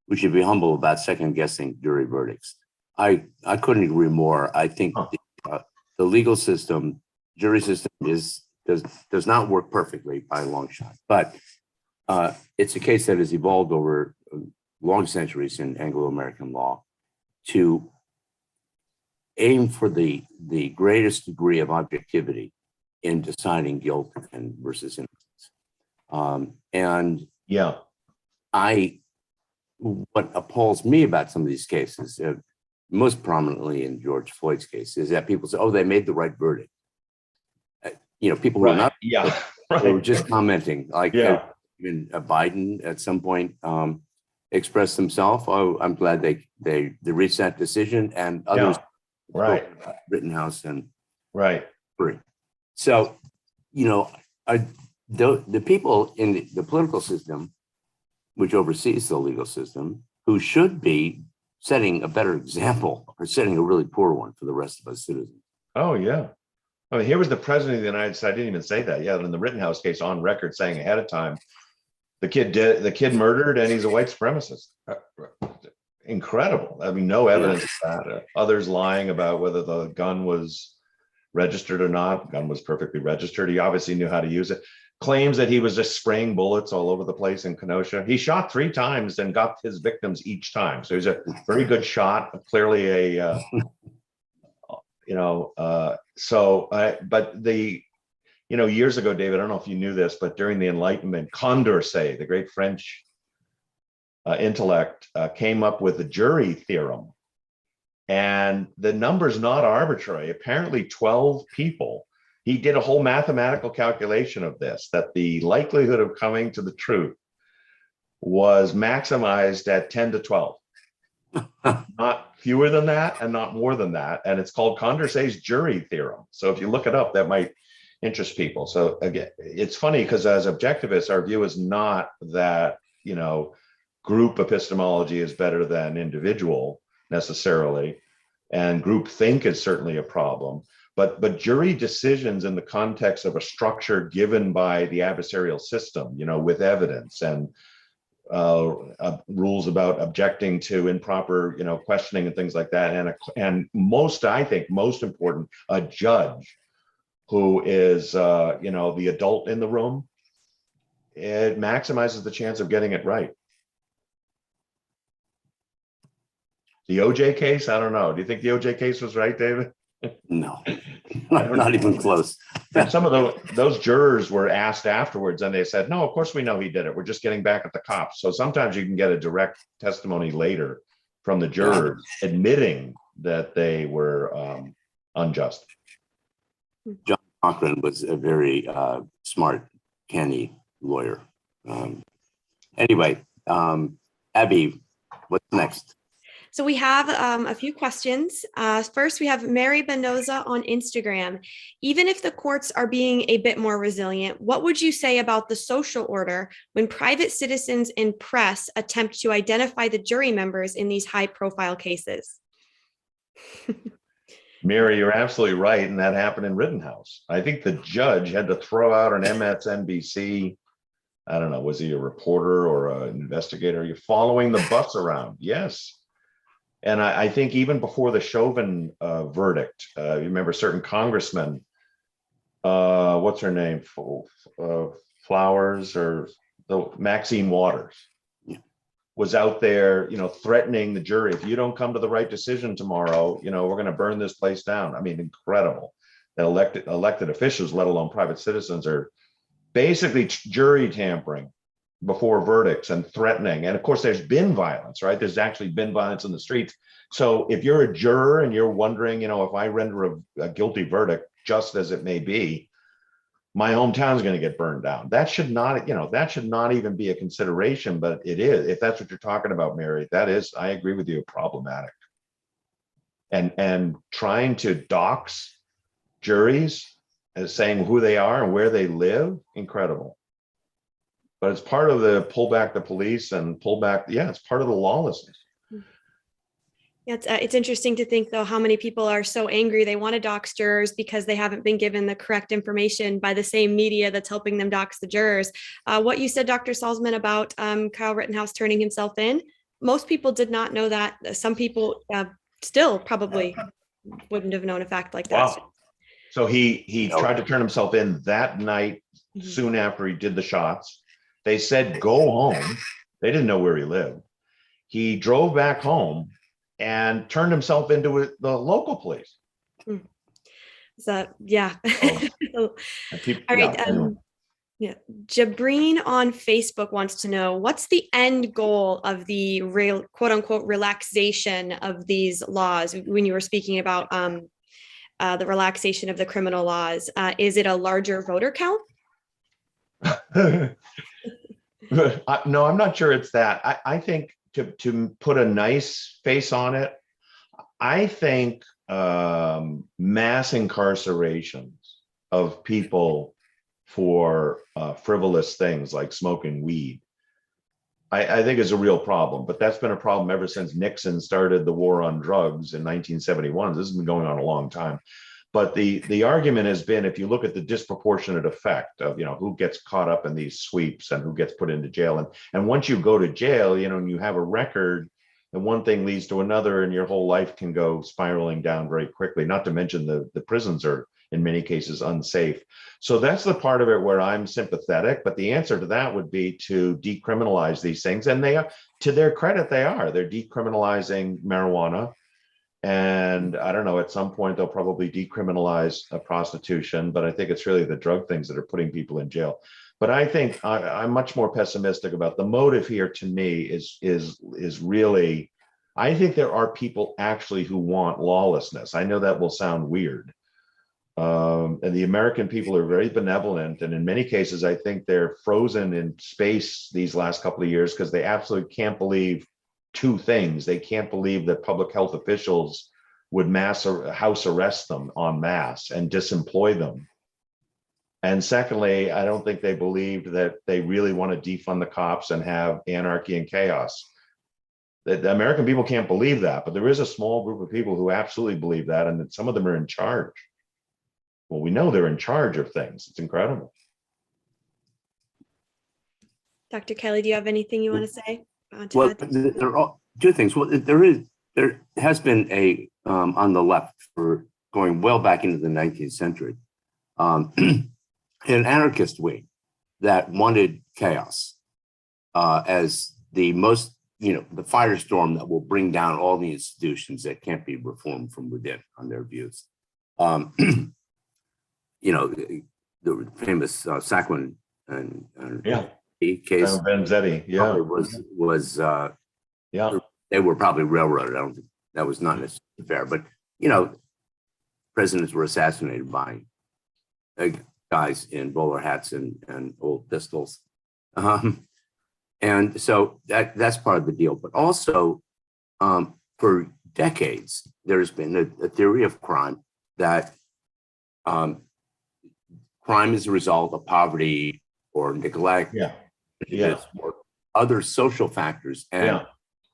we should be humble about second guessing jury verdicts. I couldn't agree more. I think the legal system, jury system, does not work perfectly by a long shot, but it's a case that has evolved over long centuries in Anglo-American law to aim for the greatest degree of objectivity in deciding guilt and versus innocence. And yeah, what appalls me about some of these cases, most prominently in George Floyd's case, is that people say, "Oh, they made the right verdict." People who are not, they were just commenting, like even Biden at some point expressed himself, "Oh, I'm glad they reached that decision," and others, Rittenhouse and Arbury. So, the people in the political system, which oversees the legal system, who should be setting a better example, are setting a really poor one for the rest of us citizens. Oh, yeah. I mean, here was the president of the United States. I didn't even say that. Yeah, in the Rittenhouse case, on record saying ahead of time, the kid murdered, and he's a white supremacist. Incredible. I mean, no evidence of that. Others lying about whether the gun was registered or not. The gun was perfectly registered. He obviously knew how to use it. Claims that he was just spraying bullets all over the place in Kenosha. He shot 3 times and got his victims each time. So he's a very good shot. Clearly a, but years ago, David, I don't know if you knew this, but during the Enlightenment, Condorcet, the great French intellect, came up with the jury theorem. And the number's not arbitrary. Apparently 12 people. He did a whole mathematical calculation of this, that the likelihood of coming to the truth was maximized at 10 to 12. Not fewer than that and not more than that. And it's called Condorcet's jury theorem. So if you look it up, that might interest people. So again, it's funny because as objectivists, our view is not that, group epistemology is better than individual necessarily. And group think is certainly a problem. But jury decisions in the context of a structure given by the adversarial system, with evidence and rules about objecting to improper, questioning and things like that. And I think most important, a judge who is, the adult in the room, it maximizes the chance of getting it right. The OJ case? I don't know. Do you think the OJ case was right, David? No, not even close. And some of those jurors were asked afterwards and they said, no, of course we know he did it. We're just getting back at the cops. So sometimes you can get a direct testimony later from the jurors admitting that they were unjust. John Cochran was a very smart, canny lawyer. Anyway, Abby, what's next? So we have a few questions. First, we have Mary Benoza on Instagram. Even if the courts are being a bit more resilient, what would you say about the social order when private citizens and press attempt to identify the jury members in these high-profile cases? Mary, you're absolutely right. And that happened in Rittenhouse. I think the judge had to throw out an MSNBC, I don't know, was he a reporter or an investigator? You're following the bus around. Yes. And I think even before the Chauvin verdict, you remember certain congressmen, what's her name? Flowers or Maxine Waters was out there, threatening the jury. If you don't come to the right decision tomorrow, we're going to burn this place down. I mean, incredible that elected officials, let alone private citizens, are basically jury tampering before verdicts and threatening. And of course, there's been violence, right? There's actually been violence in the streets. So if you're a juror and you're wondering, if I render a guilty verdict, just as it may be, my hometown is going to get burned down. That should not, that should not even be a consideration, but it is. If that's what you're talking about, Mary, that is, I agree with you, problematic. And trying to dox juries as saying who they are and where they live, incredible. But it's part of the pull back the police and pull back. Yeah, it's part of the lawlessness. Yeah, it's interesting to think, though, how many people are so angry they want to dox jurors because they haven't been given the correct information by the same media that's helping them dox the jurors. What you said, Dr. Salsman, about Kyle Rittenhouse turning himself in, most people did not know that. Some people still probably wouldn't have known a fact like that. Wow. So he tried to turn himself in that night, soon after he did the shots. They said, go home. They didn't know where he lived. He drove back home and turned himself into the local police. So, yeah. Oh. All right. Yeah. Jabreen on Facebook wants to know, what's the end goal of the real quote unquote relaxation of these laws? When you were speaking about the relaxation of the criminal laws, is it a larger voter count? No, I'm not sure it's that. I think to put a nice face on it, I think mass incarcerations of people for frivolous things like smoking weed, I think is a real problem. But that's been a problem ever since Nixon started the war on drugs in 1971. This has been going on a long time. But the argument has been, if you look at the disproportionate effect of, who gets caught up in these sweeps and who gets put into jail. And once you go to jail, and you have a record, and one thing leads to another, and your whole life can go spiraling down very quickly, not to mention the prisons are in many cases unsafe. So that's the part of it where I'm sympathetic. But the answer to that would be to decriminalize these things. And they are, to their credit, they're decriminalizing marijuana. And I don't know, at some point, they'll probably decriminalize prostitution, but I think it's really the drug things that are putting people in jail. But I think I'm much more pessimistic about the motive here. To me is really, I think there are people actually who want lawlessness. I know that will sound weird. And the American people are very benevolent. And in many cases, I think they're frozen in space these last couple of years because they absolutely can't believe two things. They can't believe that public health officials would house arrest them en masse and disemploy them. And secondly, I don't think they believed that they really want to defund the cops and have anarchy and chaos. The American people can't believe that, but there is a small group of people who absolutely believe that, and that some of them are in charge. Well, we know they're in charge of things. It's incredible. Dr. Kelley, do you have anything you want to say? Well, there are two things. Well, there has been a on the left, for going well back into the 19th century, an anarchist wing that wanted chaos as the most the firestorm that will bring down all the institutions that can't be reformed from within on their views. The famous Salsman and case Vanzetti, was they were probably railroaded. I don't think that was not necessarily fair, but presidents were assassinated by guys in bowler hats and old pistols. And so that's part of the deal. But also, for decades, there's been a theory of crime that crime is a result of poverty or neglect, or other social factors, and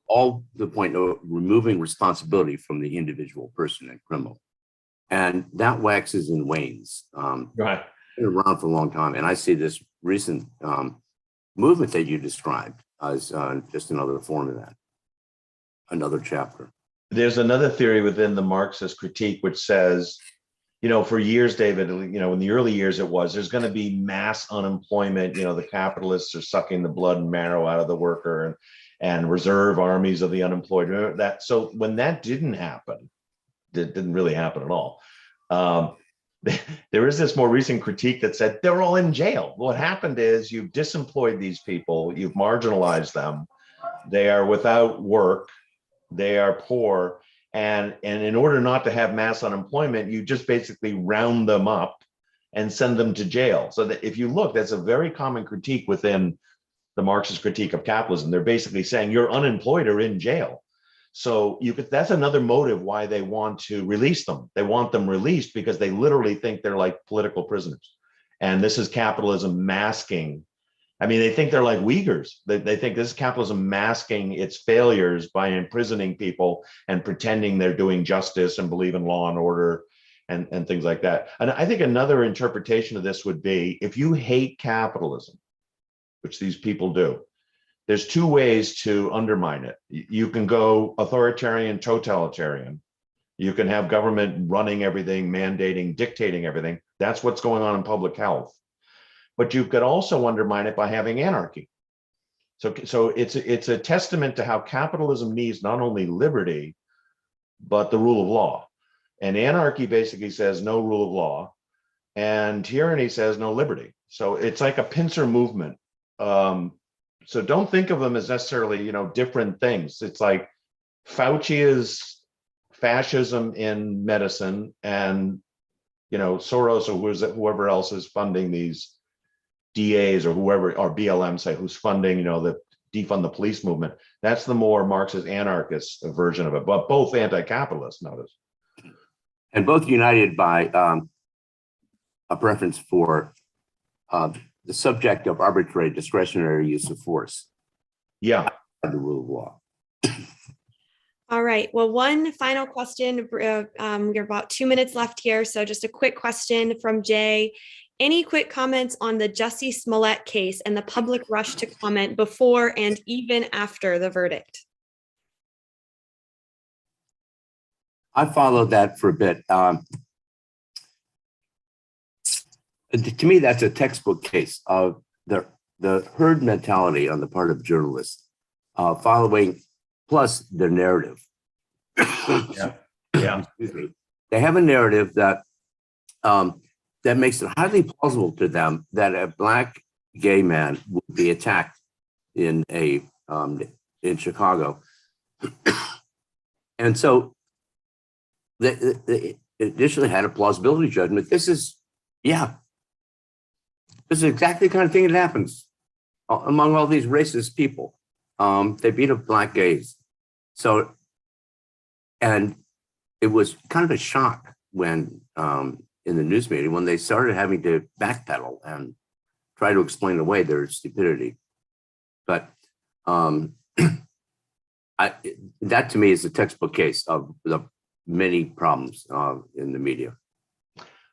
all the point of removing responsibility from the individual person and criminal. And that waxes and wanes. Right. Been around for a long time. And I see this recent movement that you described as just another form of that, another chapter. There's another theory within the Marxist critique, which says, for years, David, in the early years there's going to be mass unemployment. The capitalists are sucking the blood and marrow out of the worker and reserve armies of the unemployed. Remember that? So when that didn't happen, it didn't really happen at all. There is this more recent critique that said they're all in jail. What happened is you've disemployed these people, you've marginalized them, they are without work, they are poor, and in order not to have mass unemployment, you just basically round them up and send them to jail. So that if you look, that's a very common critique within the Marxist critique of capitalism. They're basically saying you're unemployed or in jail. So that's another motive why they want to release them. They want them released because they literally think they're like political prisoners. And this is capitalism masking. I mean, they think they're like Uyghurs. They think this is capitalism masking its failures by imprisoning people and pretending they're doing justice and believe in law and order and things like that. And I think another interpretation of this would be, if you hate capitalism, which these people do, there's two ways to undermine it. You can go authoritarian, totalitarian. You can have government running everything, mandating, dictating everything. That's what's going on in public health. But you could also undermine it by having anarchy. So it's a testament to how capitalism needs not only liberty, but the rule of law. And anarchy basically says no rule of law, and tyranny says no liberty. So it's like a pincer movement. So don't think of them as necessarily, different things. It's like Fauci is fascism in medicine, and, Soros or whoever else is funding these DAs or whoever, or BLM, say, who's funding, the defund the police movement. That's the more Marxist anarchist version of it, but both anti-capitalist, notice. And both united by a preference for the subject of arbitrary discretionary use of force. Yeah. The rule of law. All right. Well, one final question. We're about 2 minutes left here. So just a quick question from Jay. Any quick comments on the Jussie Smollett case and the public rush to comment before and even after the verdict? I followed that for a bit. To me, that's a textbook case of the herd mentality on the part of journalists, following plus their narrative. Yeah. They have a narrative that that makes it highly plausible to them that a Black gay man would be attacked in Chicago, and so they initially had a plausibility judgment. This is exactly the kind of thing that happens among all these racist people. They beat up Black gays. So, and it was kind of a shock when, in the news media, when they started having to backpedal and try to explain away their stupidity. But that to me is a textbook case of the many problems in the media.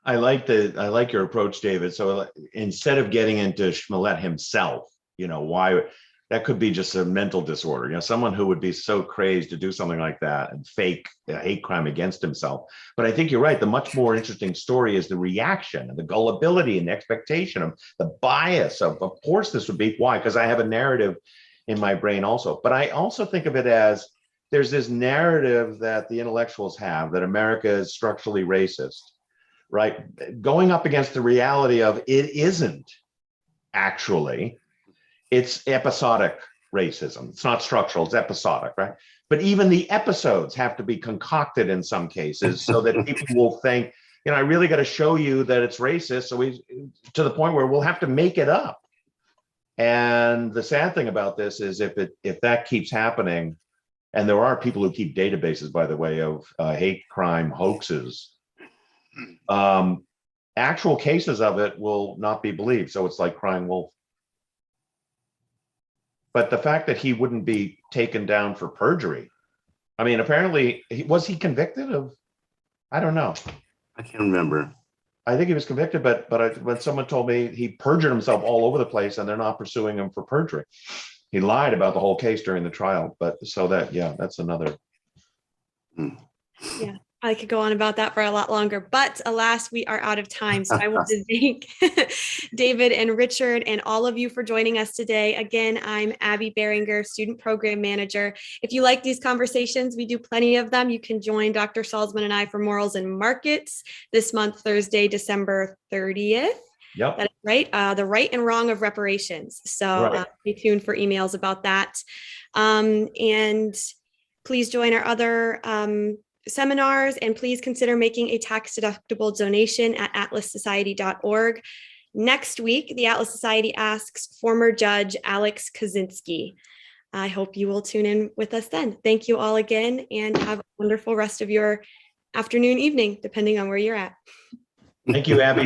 I like your approach, David. So instead of getting into Smollett himself, why that could be just a mental disorder, someone who would be so crazed to do something like that and fake a hate crime against himself. But I think you're right. The much more interesting story is the reaction and the gullibility and the expectation of the bias of course this would be. Why? Because I have a narrative in my brain also. But I also think of it as there's this narrative that the intellectuals have that America is structurally racist, right? Going up against the reality of it isn't actually, it's episodic racism. It's not structural, it's episodic, right? But even the episodes have to be concocted in some cases so that people will think, I really got to show you that it's racist. So to the point where we'll have to make it up. And the sad thing about this is if that keeps happening, and there are people who keep databases, by the way, of hate crime hoaxes, actual cases of it will not be believed. So it's like crying wolf. But the fact that he wouldn't be taken down for perjury, I mean, apparently, was he convicted of? I don't know. I can't remember. I think he was convicted, but when someone told me he perjured himself all over the place and they're not pursuing him for perjury. He lied about the whole case during the trial. But so that, yeah, that's another. Yeah, I could go on about that for a lot longer, but alas, we are out of time. So I want to thank David and Richard and all of you for joining us today. Again, I'm Abby Beringer, Student Program Manager. If you like these conversations, we do plenty of them. You can join Dr. Salsman and I for Morals and Markets this month, Thursday, December 30th. Yep. That's right. The right and wrong of reparations. So Right. Stay tuned for emails about that. And please join our other seminars, and please consider making a tax-deductible donation at atlassociety.org. Next week, the Atlas Society asks former Judge Alex Kaczynski. I hope you will tune in with us then. Thank you all again, and have a wonderful rest of your afternoon, evening, depending on where you're at. Thank you, Abby.